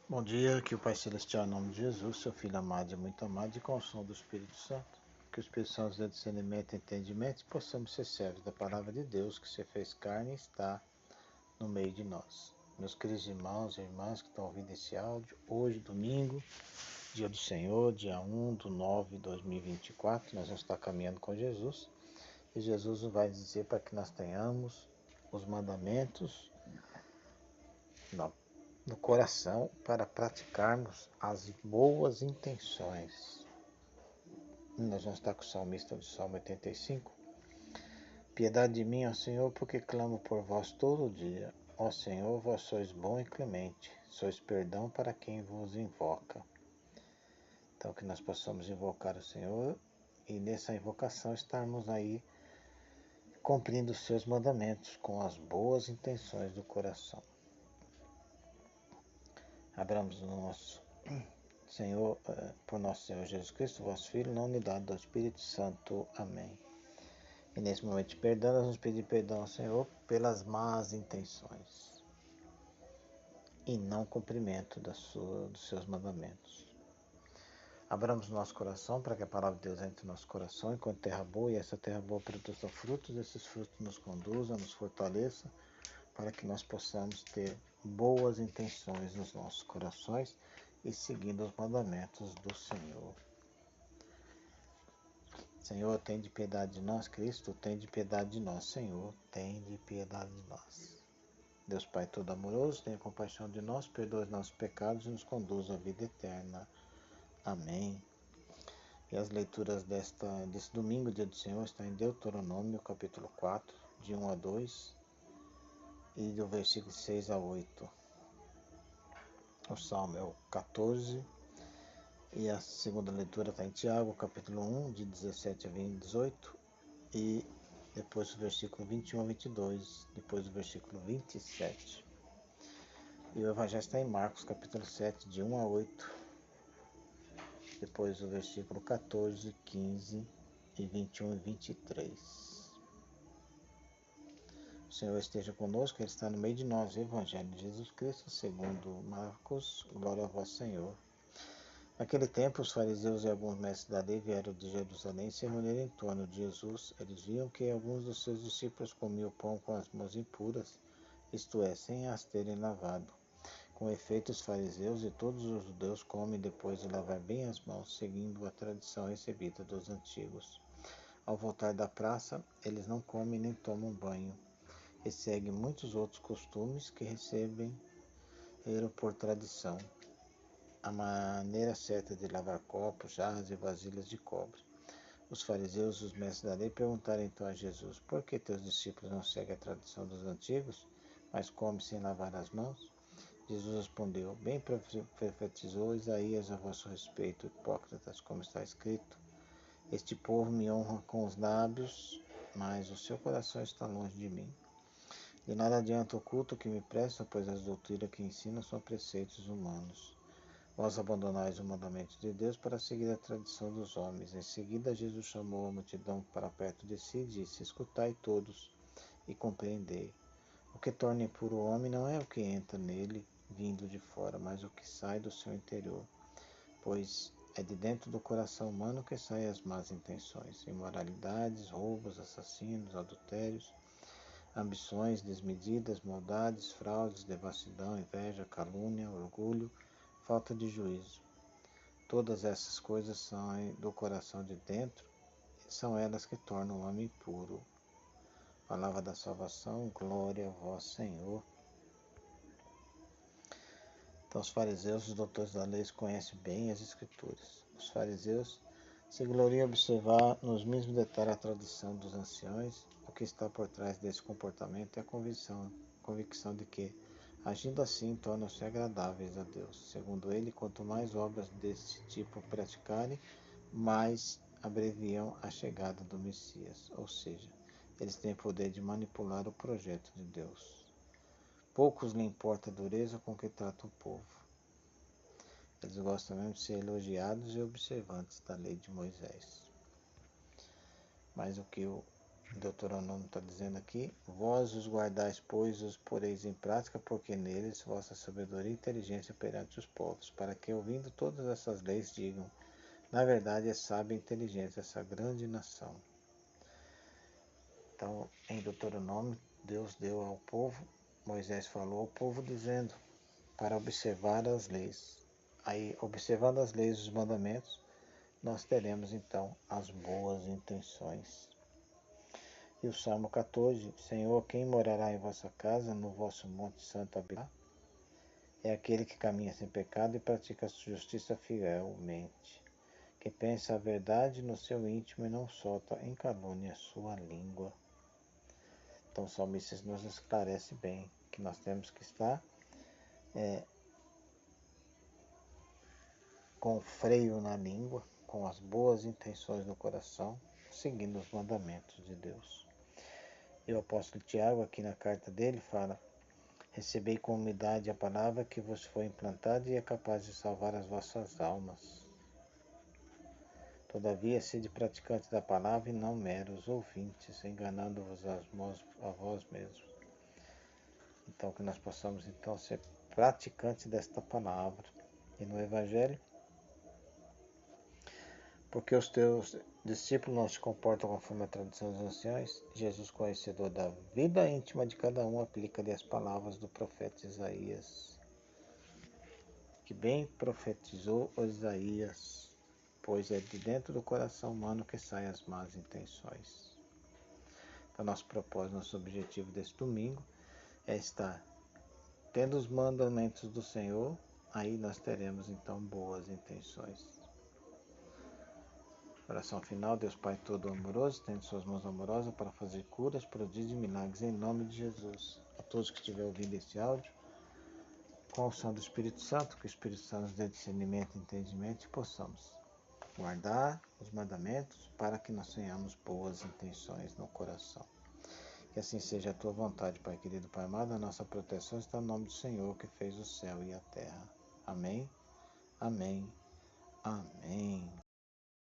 Bom dia, que o Pai Celestial, em nome de Jesus, seu Filho amado e muito amado, e com o som do Espírito Santo, que o Espírito Santo nos dê discernimento e entendimento, e possamos ser servos da palavra de Deus, que se fez carne e está no meio de nós. Meus queridos irmãos e irmãs que estão ouvindo esse áudio, hoje, domingo, dia do Senhor, dia 1/9/2024, nós vamos estar caminhando com Jesus, e Jesus nos vai dizer para que nós tenhamos os mandamentos no coração para praticarmos as boas intenções. Nós vamos estar com o salmista do Salmo 85. Piedade de mim, ó Senhor, porque clamo por vós todo dia. Ó Senhor, vós sois bom e clemente, sois perdão para quem vos invoca. Então que nós possamos invocar o Senhor e nessa invocação estarmos aí cumprindo os seus mandamentos com as boas intenções do coração. Abramos o nosso Senhor, por nosso Senhor Jesus Cristo, vosso Filho, na unidade do Espírito Santo. Amém. E nesse momento de perdão, nós vamos pedir perdão ao Senhor pelas más intenções e não cumprimento dos seus mandamentos. Abramos o nosso coração para que a palavra de Deus entre no nosso coração enquanto terra boa, e essa terra boa produza frutos, esses frutos nos conduzam, nos fortaleça, para que nós possamos ter boas intenções nos nossos corações e seguindo os mandamentos do Senhor. Senhor, tem de piedade de nós. Cristo, tem de piedade de nós. Senhor, tem de piedade de nós. Deus Pai todo amoroso, tenha compaixão de nós, perdoe os nossos pecados e nos conduz à vida eterna. Amém. E as leituras desse domingo, dia do Senhor, está em Deuteronômio, capítulo 4, de 1 a 2 e do versículo 6 a 8. O Salmo é o 14. E a segunda leitura está em Tiago, capítulo 1, de 17 a 18, e depois do versículo 21 a 22, depois do versículo 27. E o Evangelho está em Marcos, capítulo 7, de 1 a 8, depois do versículo 14, 15, e 21 e 23. O Senhor esteja conosco, Ele está no meio de nós. Evangelho de Jesus Cristo, segundo Marcos. Glória a vós, Senhor. Naquele tempo, os fariseus e alguns mestres da lei vieram de Jerusalém e se reuniram em torno de Jesus. Eles viam que alguns dos seus discípulos comiam pão com as mãos impuras, isto é, sem as terem lavado. Com efeito, os fariseus e todos os judeus comem depois de lavar bem as mãos, seguindo a tradição recebida dos antigos. Ao voltar da praça, eles não comem nem tomam banho, e seguem muitos outros costumes que receberam por tradição. A maneira certa de lavar copos, jarras e vasilhas de cobre. Os fariseus e os mestres da lei perguntaram então a Jesus: por que teus discípulos não seguem a tradição dos antigos, mas comem sem lavar as mãos? Jesus respondeu: bem profetizou Isaías a vosso respeito, hipócritas, como está escrito: este povo me honra com os lábios, mas o seu coração está longe de mim. De nada adianta o culto que me presta, pois as doutrinas que ensinam são preceitos humanos. Vós abandonais o mandamento de Deus para seguir a tradição dos homens. Em seguida, Jesus chamou a multidão para perto de si e disse: escutai todos e compreendei. O que torna impuro o homem não é o que entra nele, vindo de fora, mas o que sai do seu interior. Pois é de dentro do coração humano que saem as más intenções, imoralidades, roubos, assassinos, adultérios, ambições desmedidas, maldades, fraudes, devassidão, inveja, calúnia, orgulho, falta de juízo. Todas essas coisas são do coração de dentro e são elas que tornam o homem impuro. Palavra da salvação, glória a vós, Senhor. Então os fariseus, os doutores da lei, conhecem bem as Escrituras. Os fariseus se gloriam em observar nos mesmos detalhes a tradição dos anciões. O que está por trás desse comportamento é a convicção de que, agindo assim, tornam-se agradáveis a Deus. Segundo ele, quanto mais obras desse tipo praticarem, mais abreviam a chegada do Messias. Ou seja, eles têm poder de manipular o projeto de Deus. Poucos lhe importa a dureza com que trata o povo. Eles gostam mesmo de ser elogiados e observantes da lei de Moisés. Mas o que O Deuteronômio está dizendo aqui: vós os guardais, pois os poreis em prática, porque neles vossa sabedoria e inteligência perante os povos, para que, ouvindo todas essas leis, digam: na verdade é sábia e inteligente essa grande nação. Então, em Deuteronômio, Deus deu ao povo, Moisés falou ao povo dizendo para observar as leis. Aí, observando as leis e os mandamentos, nós teremos então as boas intenções. E o Salmo 14: Senhor, quem morará em vossa casa, no vosso monte santo habitará? É aquele que caminha sem pecado e pratica a justiça fielmente, que pensa a verdade no seu íntimo e não solta em calúnia a sua língua. Então o salmista nos esclarece bem que nós temos que estar com freio na língua, com as boas intenções no coração, seguindo os mandamentos de Deus. E o apóstolo Tiago, aqui na carta dele, fala: recebei com humildade a palavra que vos foi implantada e é capaz de salvar as vossas almas. Todavia, sede praticantes da palavra e não meros ouvintes, enganando-vos a vós mesmos. Então, que nós possamos então ser praticantes desta palavra. E no Evangelho, porque os teus discípulos não se comportam conforme a tradição dos anciãos, Jesus, conhecedor da vida íntima de cada um, aplica-lhe as palavras do profeta Isaías, que bem profetizou Isaías, pois é de dentro do coração humano que saem as más intenções. Então, nosso propósito, nosso objetivo desse domingo é estar tendo os mandamentos do Senhor, aí nós teremos então boas intenções. Oração final: Deus Pai todo amoroso, tende suas mãos amorosas para fazer curas, prodígios e milagres em nome de Jesus. A todos que estiverem ouvindo este áudio, com a unção do Espírito Santo, que o Espírito Santo nos dê discernimento e entendimento e possamos guardar os mandamentos para que nós tenhamos boas intenções no coração. Que assim seja a tua vontade, Pai querido, Pai amado. A nossa proteção está no nome do Senhor, que fez o céu e a terra. Amém, amém, amém.